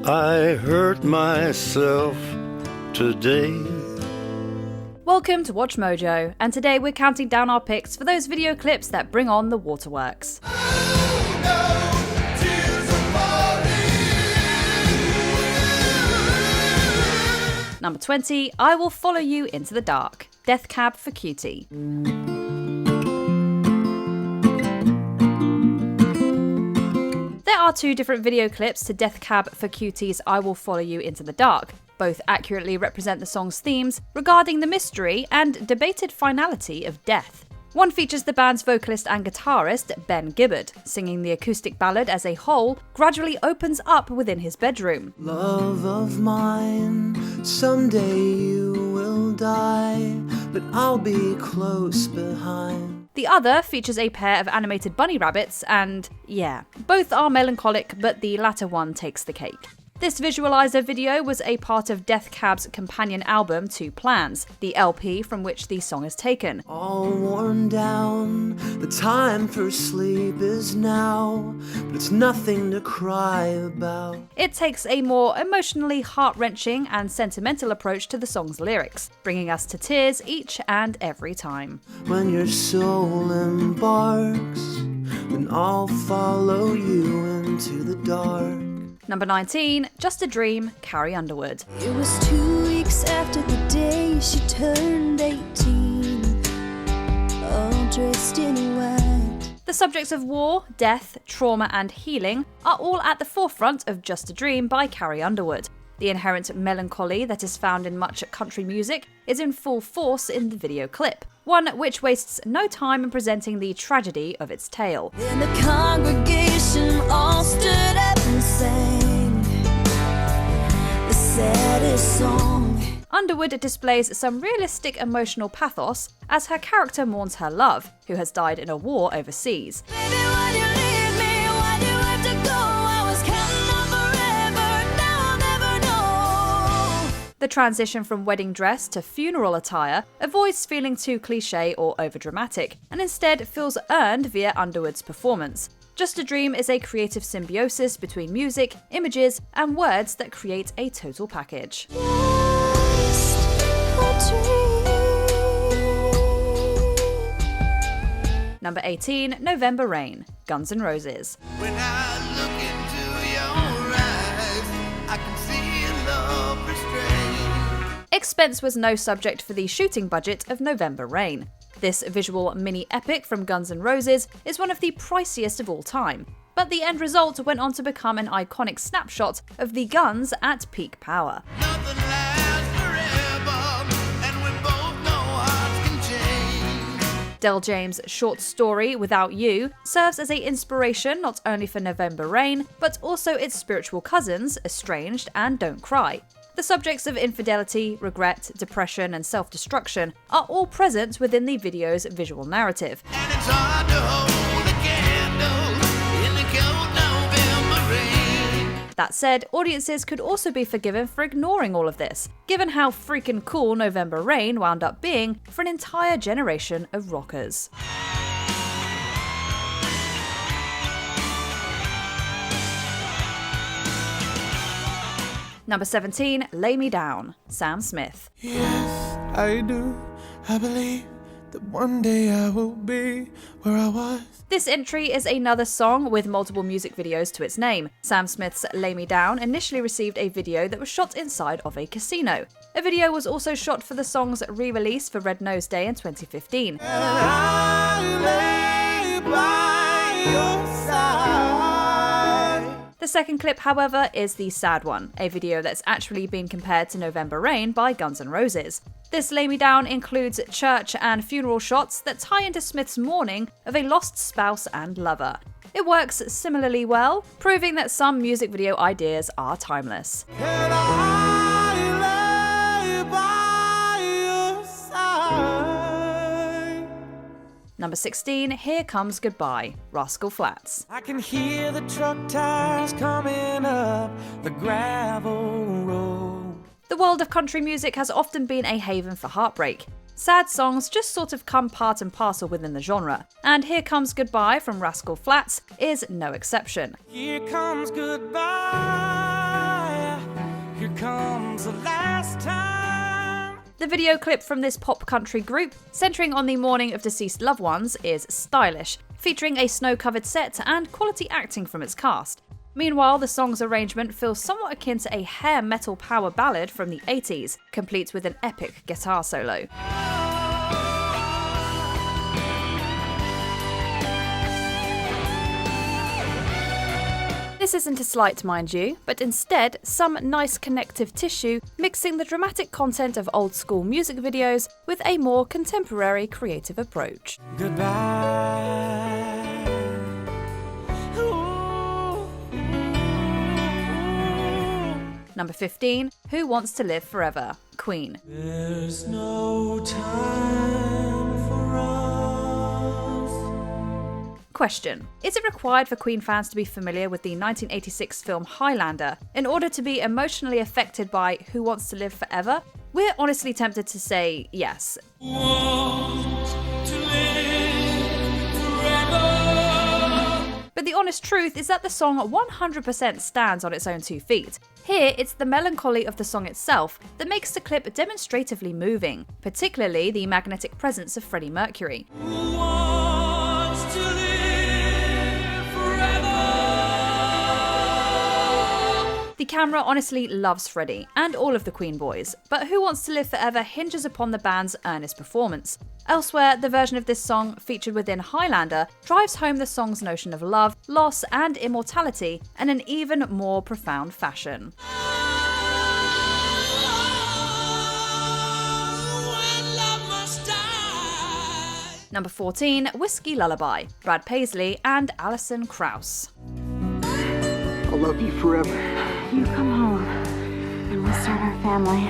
I hurt myself today. Welcome to Watch Mojo, and today we're counting down our picks for those video clips that bring on the waterworks. Number 20, I Will Follow You Into the Dark, Death Cab for Cutie. There are two different video clips to Death Cab for Cutie's I Will Follow You Into the Dark. Both accurately represent the song's themes regarding the mystery and debated finality of death. One features the band's vocalist and guitarist, Ben Gibbard, singing the acoustic ballad as a whole gradually opens up within his bedroom. Love of mine, someday you will die, but I'll be close behind. The other features a pair of animated bunny rabbits and, yeah, both are melancholic, but the latter one takes the cake. This visualizer video was a part of Death Cab's companion album Two Plans, the LP from which the song is taken. All worn down, the time for sleep is now, but it's nothing to cry about. It takes a more emotionally heart-wrenching and sentimental approach to the song's lyrics, bringing us to tears each and every time. When your soul embarks, then I'll follow you into the dark. Number 19, Just a Dream, Carrie Underwood. It was 2 weeks after the day she turned 18, all dressed in white. The subjects of war, death, trauma and healing are all at the forefront of Just a Dream by Carrie Underwood. The inherent melancholy that is found in much country music is in full force in the video clip, one which wastes no time in presenting the tragedy of its tale. Then the congregation all stood up and sang the saddest song. Underwood displays some realistic emotional pathos as her character mourns her love, who has died in a war overseas. Baby, why'd you leave me? Why'd you have to go? I was counting on forever, now I'll never know. The transition from wedding dress to funeral attire avoids feeling too cliché or overdramatic, and instead feels earned via Underwood's performance. Just a Dream is a creative symbiosis between music, images, and words that create a total package. Just a dream. Number 18, November Rain, Guns N' Roses. When I look into your eyes, I can see love restrained. Expense was no subject for the shooting budget of November Rain. This visual mini-epic from Guns N' Roses is one of the priciest of all time, but the end result went on to become an iconic snapshot of the Guns at peak power. Nothing lasts forever, and we both know hearts can change. Del James' short story, Without You, serves as an inspiration not only for November Rain, but also its spiritual cousins, Estranged and Don't Cry. The subjects of infidelity, regret, depression, and self-destruction are all present within the video's visual narrative. And it's hard to hold a candle in the cold November rain. That said, audiences could also be forgiven for ignoring all of this, given how freaking cool November Rain wound up being for an entire generation of rockers. Number 17, Lay Me Down, Sam Smith. Yes, I do. I believe that one day I will be where I was. This entry is another song with multiple music videos to its name. Sam Smith's Lay Me Down initially received a video that was shot inside of a casino. A video was also shot for the song's re-release for Red Nose Day in 2015. The second clip, however, is the sad one, a video that's actually been compared to November Rain by Guns N' Roses. This Lay Me Down includes church and funeral shots that tie into Smith's mourning of a lost spouse and lover. It works similarly well, proving that some music video ideas are timeless. Number 16, Here Comes Goodbye, Rascal Flatts. I can hear the truck tires coming up the gravel road. The world of country music has often been a haven for heartbreak. Sad songs just sort of come part and parcel within the genre, and Here Comes Goodbye from Rascal Flatts is no exception. Here comes goodbye. comes the last time. The video clip from this pop country group, centering on the mourning of deceased loved ones, is stylish, featuring a snow-covered set and quality acting from its cast. Meanwhile, the song's arrangement feels somewhat akin to a hair metal power ballad from the 80s, complete with an epic guitar solo. This isn't a slight, mind you, but instead some nice connective tissue mixing the dramatic content of old school music videos with a more contemporary creative approach. Goodbye. Number 15, Who Wants to Live Forever? Queen. There's no time for us. Question: is it required for Queen fans to be familiar with the 1986 film Highlander in order to be emotionally affected by Who Wants to Live Forever? We're honestly tempted to say yes. But the honest truth is that the song 100% stands on its own 2 feet. Here, it's the melancholy of the song itself that makes the clip demonstratively moving, particularly the magnetic presence of Freddie Mercury. The camera honestly loves Freddie, and all of the Queen boys, but Who Wants to Live Forever hinges upon the band's earnest performance. Elsewhere, the version of this song, featured within Highlander, drives home the song's notion of love, loss, and immortality in an even more profound fashion. Number 14, Whiskey Lullaby, Brad Paisley and Alison Krauss. I'll love you forever. You come home, and we'll start our family.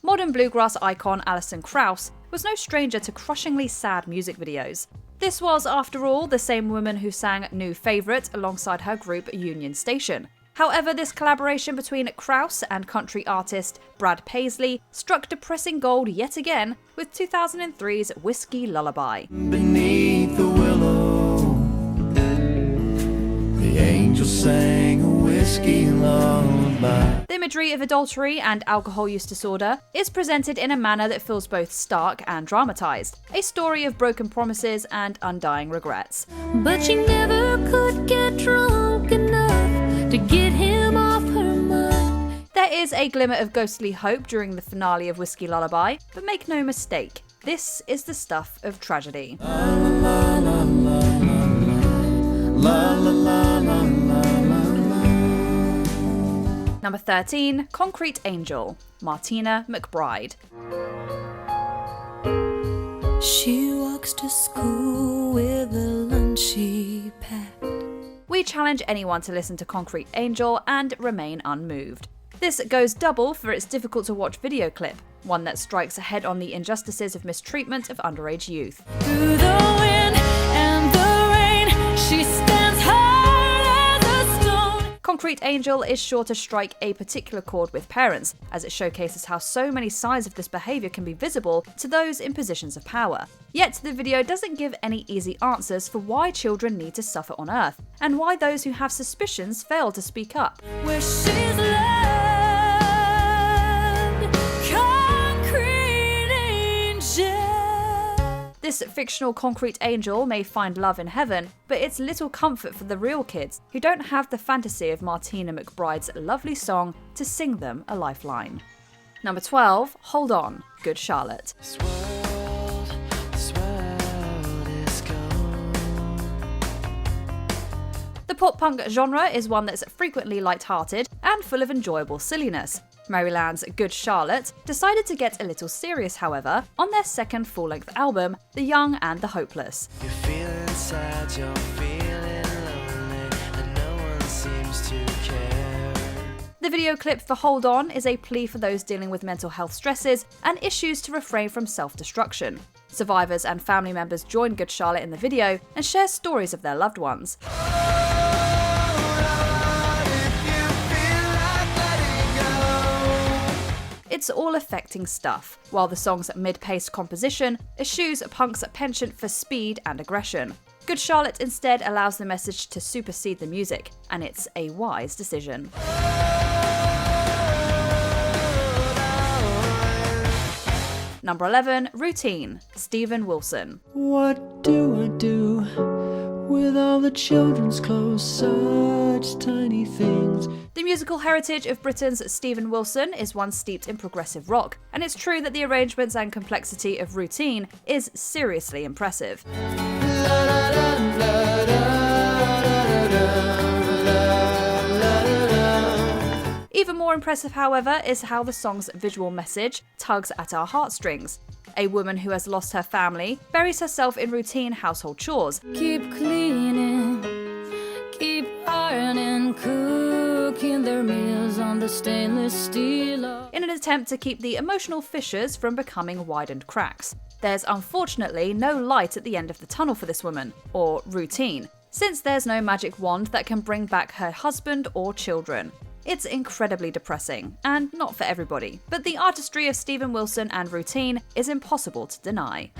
Modern bluegrass icon Alison Krauss was no stranger to crushingly sad music videos. This was, after all, the same woman who sang New Favourite alongside her group Union Station. However, this collaboration between Krauss and country artist Brad Paisley struck depressing gold yet again with 2003's Whiskey Lullaby. Beneath the willow, the angel sang a whiskey lullaby. The imagery of adultery and alcohol use disorder is presented in a manner that feels both stark and dramatised, a story of broken promises and undying regrets. But she never could get drunk enough to get him off her mind. There is a glimmer of ghostly hope during the finale of Whiskey Lullaby, but make no mistake, this is the stuff of tragedy. Number 13, Concrete Angel, Martina McBride. She walks to school with a lunch she packed. We challenge anyone to listen to Concrete Angel and remain unmoved. This goes double for its difficult to watch video clip, one that strikes ahead on the injustices of mistreatment of underage youth. Through the wind and the rain, she stands hard as a stone. Concrete Angel is sure to strike a particular chord with parents, as it showcases how so many sides of this behaviour can be visible to those in positions of power. Yet the video doesn't give any easy answers for why children need to suffer on Earth, and why those who have suspicions fail to speak up. Where she's loved, concrete angel. This fictional concrete angel may find love in heaven, but it's little comfort for the real kids who don't have the fantasy of Martina McBride's lovely song to sing them a lifeline. Number 12, Hold On, Good Charlotte. This world is gone. The pop-punk genre is one that's frequently light-hearted and full of enjoyable silliness. Maryland's Good Charlotte decided to get a little serious, however, on their second full-length album, The Young and the Hopeless. You're feeling sad, you're feeling lonely, and no one seems to care. The video clip for Hold On is a plea for those dealing with mental health stresses and issues to refrain from self-destruction. Survivors and family members join Good Charlotte in the video and share stories of their loved ones. It's all affecting stuff, while the song's mid-paced composition eschews punk's penchant for speed and aggression. Good Charlotte instead allows the message to supersede the music, and it's a wise decision. Number 11, Routine, Steven Wilson. What do I do with all the children's clothes? Such tiny things. The musical heritage of Britain's Steven Wilson is one steeped in progressive rock, and it's true that the arrangements and complexity of Routine is seriously impressive. Even more impressive, however, is how the song's visual message tugs at our heartstrings. A woman who has lost her family buries herself in routine household chores. Keep cleaning, keep ironing, cooking their meals on the stainless steel. In an attempt to keep the emotional fissures from becoming widened cracks. There's unfortunately no light at the end of the tunnel for this woman, or Routine, since there's no magic wand that can bring back her husband or children. It's incredibly depressing, and not for everybody, but the artistry of Steven Wilson and Routine is impossible to deny.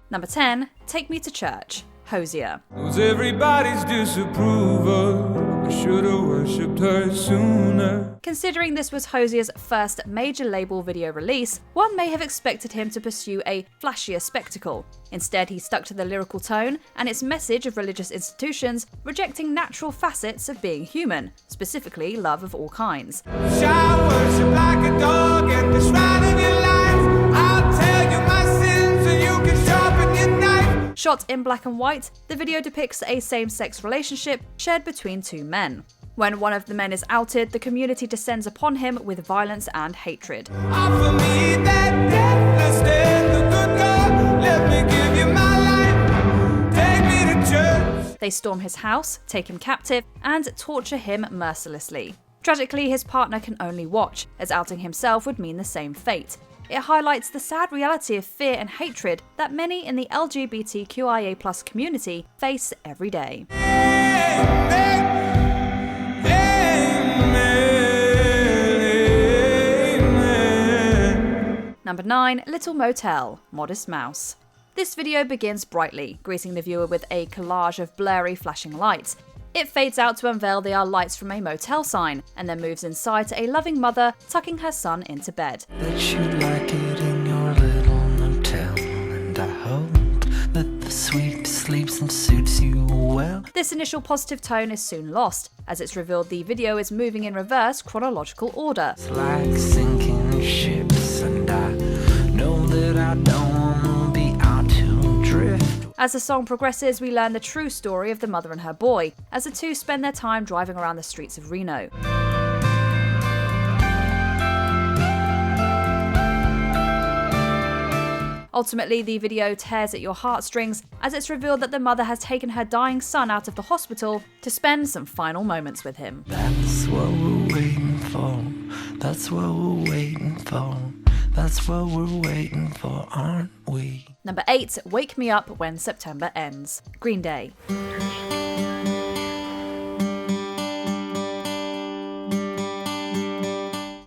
Number 10, Take Me to Church, Hosier. Knows everybody's disapproval. I should've worshipped her sooner. Considering this was Hosier's first major label video release, one may have expected him to pursue a flashier spectacle. Instead, he stuck to the lyrical tone and its message of religious institutions, rejecting natural facets of being human, specifically love of all kinds. Shall worship like a dog at the shrine of your life. I'll tell you my sins so you can sharpen your knife. Shot in black and white, the video depicts a same-sex relationship shared between two men. When one of the men is outed, the community descends upon him with violence and hatred. Offer me that deathless death, the good God. Let me give you my life. Take me to church. They storm his house, take him captive, and torture him mercilessly. Tragically, his partner can only watch, as outing himself would mean the same fate. It highlights the sad reality of fear and hatred that many in the LGBTQIA+ community face every day. Number 9, Little Motel, Modest Mouse. This video begins brightly, greeting the viewer with a collage of blurry flashing lights. It fades out to unveil they are lights from a motel sign, and then moves inside to a loving mother tucking her son into bed. Bet you like it in your little motel, and I hope that the sweet sleeps and suits you well. This initial positive tone is soon lost, as it's revealed the video is moving in reverse chronological order. It's like sinking ships, and I know that I don't wanna be out to drift. As the song progresses, we learn the true story of the mother and her boy, as the two spend their time driving around the streets of Reno. Ultimately, the video tears at your heartstrings as it's revealed that the mother has taken her dying son out of the hospital to spend some final moments with him. That's what we're waiting for. That's what we're waiting for. That's what we're waiting for, aren't we? Number 8, Wake Me Up When September Ends, Green Day.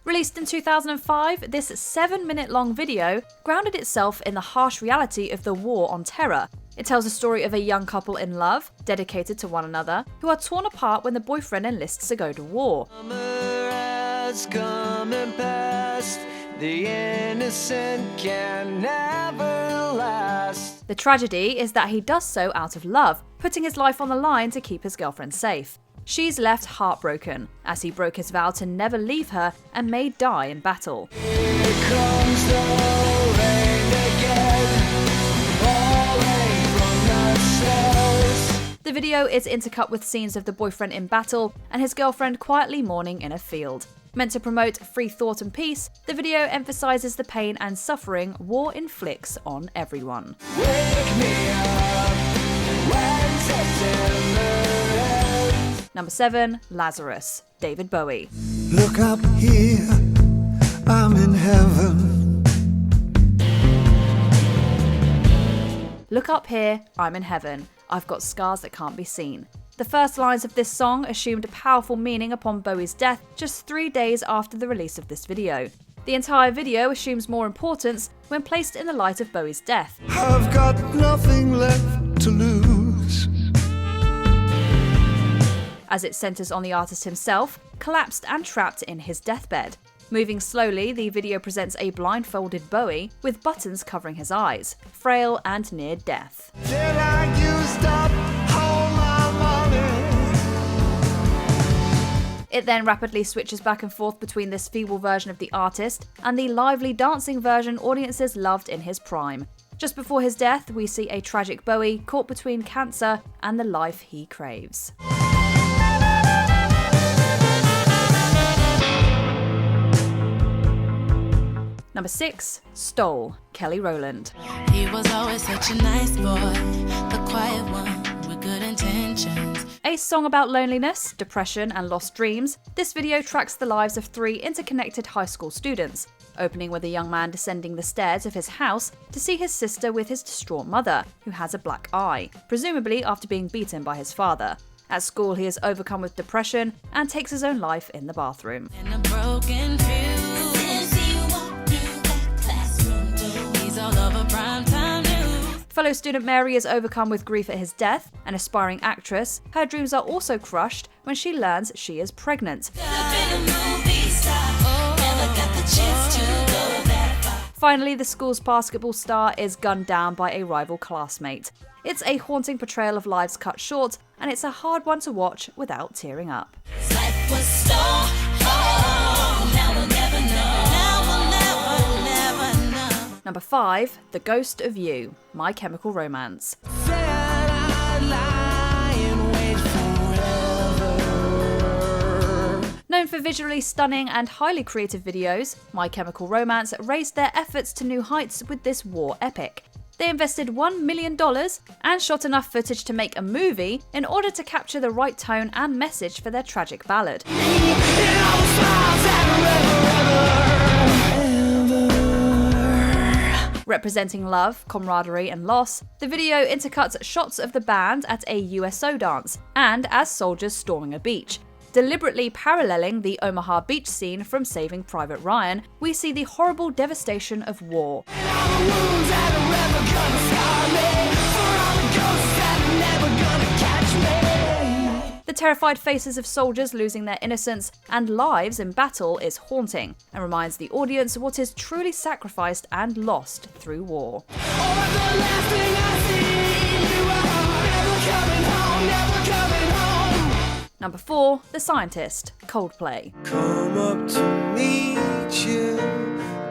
Released in 2005, this 7-minute-long video grounded itself in the harsh reality of the war on terror. It tells the story of a young couple in love, dedicated to one another, who are torn apart when the boyfriend enlists to go to war. Summer has come and passed. The innocent can never last. The tragedy is that he does so out of love, putting his life on the line to keep his girlfriend safe. She's left heartbroken, as he broke his vow to never leave her and may die in battle. Here comes the rain again, falling from the stars. The video is intercut with scenes of the boyfriend in battle and his girlfriend quietly mourning in a field. Meant to promote free thought and peace, the video emphasizes the pain and suffering war inflicts on everyone. Wake me up when September ends. Number 7, Lazarus, David Bowie. Look up here, I'm in heaven. Look up here, I'm in heaven. I've got scars that can't be seen. The first lines of this song assumed a powerful meaning upon Bowie's death just 3 days after the release of this video. The entire video assumes more importance when placed in the light of Bowie's death. I've got nothing left to lose. as it centers on the artist himself, collapsed and trapped in his deathbed. Moving slowly, the video presents a blindfolded Bowie with buttons covering his eyes, frail and near death. Till I used up all my money. It then rapidly switches back and forth between this feeble version of the artist and the lively dancing version audiences loved in his prime. Just before his death, we see a tragic Bowie caught between cancer and the life he craves. Number 6, Stole, Kelly Rowland. He was always such a nice boy, the quiet one with good intentions. A song about loneliness, depression, and lost dreams, this video tracks the lives of 3 interconnected high school students, opening with a young man descending the stairs of his house to see his sister with his distraught mother, who has a black eye, presumably after being beaten by his father. At school, he is overcome with depression and takes his own life in the bathroom. In a broken fuse, he's all over primetime news. Fellow student Mary is overcome with grief at his death. An aspiring actress, her dreams are also crushed when she learns she is pregnant. Finally, the school's basketball star is gunned down by a rival classmate. It's a haunting portrayal of lives cut short, and it's a hard one to watch without tearing up. Life was so hard. Now we'll never know. Now we'll never know. Number 5, The Ghost of You, My Chemical Romance. Said I'd lie and wait forever. Known for visually stunning and highly creative videos, My Chemical Romance raised their efforts to new heights with this war epic. They invested $1 million and shot enough footage to make a movie in order to capture the right tone and message for their tragic ballad. Representing love, camaraderie, and loss, the video intercuts shots of the band at a USO dance and as soldiers storming a beach. Deliberately paralleling the Omaha beach scene from Saving Private Ryan, we see the horrible devastation of war. The terrified faces of soldiers losing their innocence and lives in battle is haunting and reminds the audience what is truly sacrificed and lost through war. Number 4, The Scientist, Coldplay. Come up to meet you,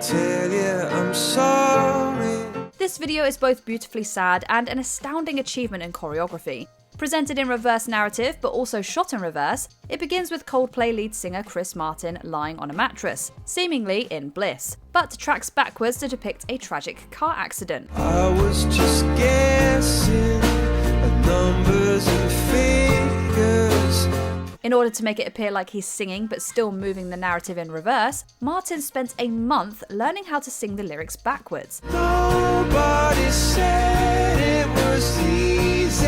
tell you I'm sorry. This video is both beautifully sad and an astounding achievement in choreography. Presented in reverse narrative but also shot in reverse, it begins with Coldplay lead singer Chris Martin lying on a mattress, seemingly in bliss, but tracks backwards to depict a tragic car accident. I was just guessing at numbers and figures. In order to make it appear like he's singing but still moving the narrative in reverse, Martin spent a month learning how to sing the lyrics backwards. Nobody said it was easy.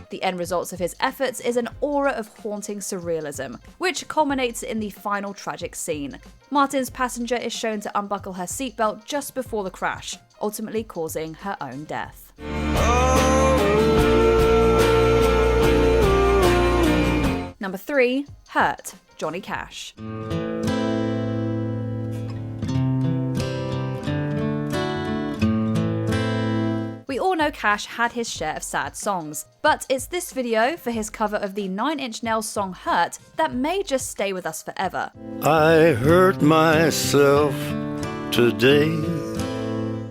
The end results of his efforts is an aura of haunting surrealism, which culminates in the final tragic scene. Martin's passenger is shown to unbuckle her seatbelt just before the crash, ultimately causing her own death. Number 3, Hurt, Johnny Cash. We all know Cash had his share of sad songs, but it's this video for his cover of the 9 Inch Nails song Hurt that may just stay with us forever. I hurt myself today.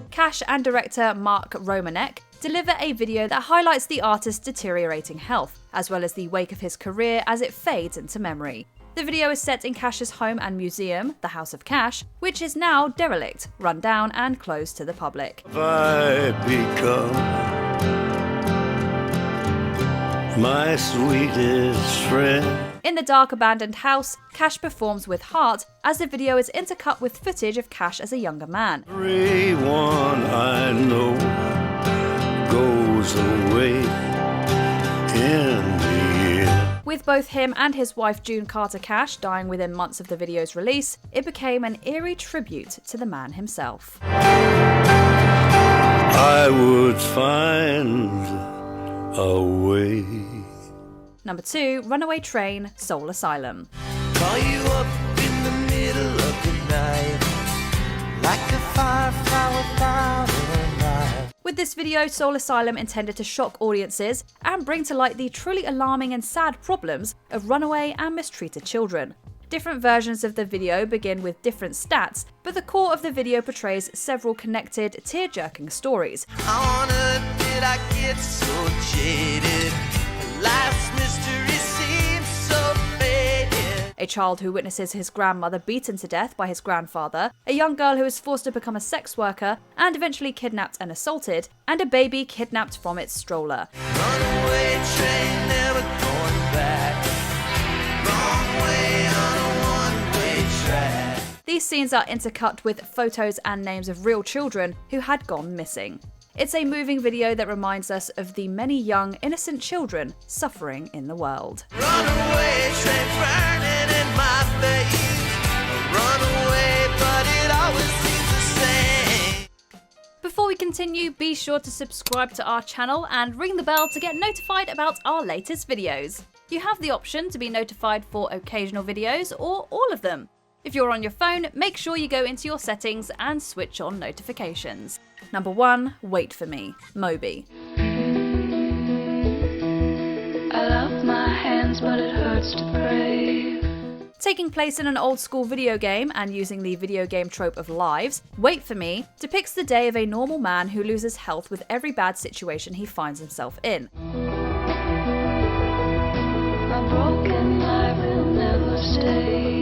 Cash and director Mark Romanek deliver a video that highlights the artist's deteriorating health, as well as the wake of his career as it fades into memory. The video is set in Cash's home and museum, the House of Cash, which is now derelict, run down, and closed to the public. I become my sweetest friend. In the dark, abandoned house, Cash performs with heart as the video is intercut with footage of Cash as a younger man. Everyone I know goes away in the end. With both him and his wife June Carter Cash dying within months of the video's release, it became an eerie tribute to the man himself. I would find a way. Number 2, Runaway Train, Soul Asylum. Call you up in the middle of the night, like a firefly without a light. With this video, Soul Asylum intended to shock audiences and bring to light the truly alarming and sad problems of runaway and mistreated children. Different versions of the video begin with different stats, but the core of the video portrays several connected, tear-jerking stories. On earth did I get so jaded? Life's mystery seems so faded. A child who witnesses his grandmother beaten to death by his grandfather, a young girl who is forced to become a sex worker and eventually kidnapped and assaulted, and a baby kidnapped from its stroller. Runaway train never going back. Wrong way on a one-way track. These scenes are intercut with photos and names of real children who had gone missing. It's a moving video that reminds us of the many young, innocent children suffering in the world. Runaway train burning in my face. Runaway, but it always seems the same. Before we continue, be sure to subscribe to our channel and ring the bell to get notified about our latest videos. You have the option to be notified for occasional videos or all of them. If you're on your phone, make sure you go into your settings and switch on notifications. Number 1, Wait For Me, Moby. I love my hands, but it hurts to pray. Taking place in an old school video game and using the video game trope of lives, Wait For Me depicts the day of a normal man who loses health with every bad situation he finds himself in. A broken life will never stay.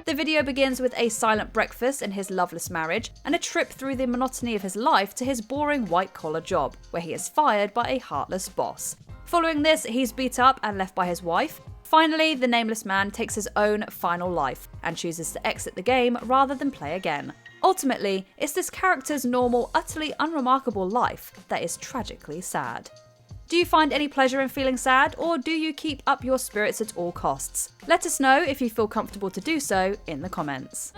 The video begins with a silent breakfast in his loveless marriage and a trip through the monotony of his life to his boring white-collar job, where he is fired by a heartless boss. Following this, he's beat up and left by his wife. Finally, the nameless man takes his own final life and chooses to exit the game rather than play again. Ultimately, it's this character's normal, utterly unremarkable life that is tragically sad. Do you find any pleasure in feeling sad, or do you keep up your spirits at all costs? Let us know if you feel comfortable to do so in the comments.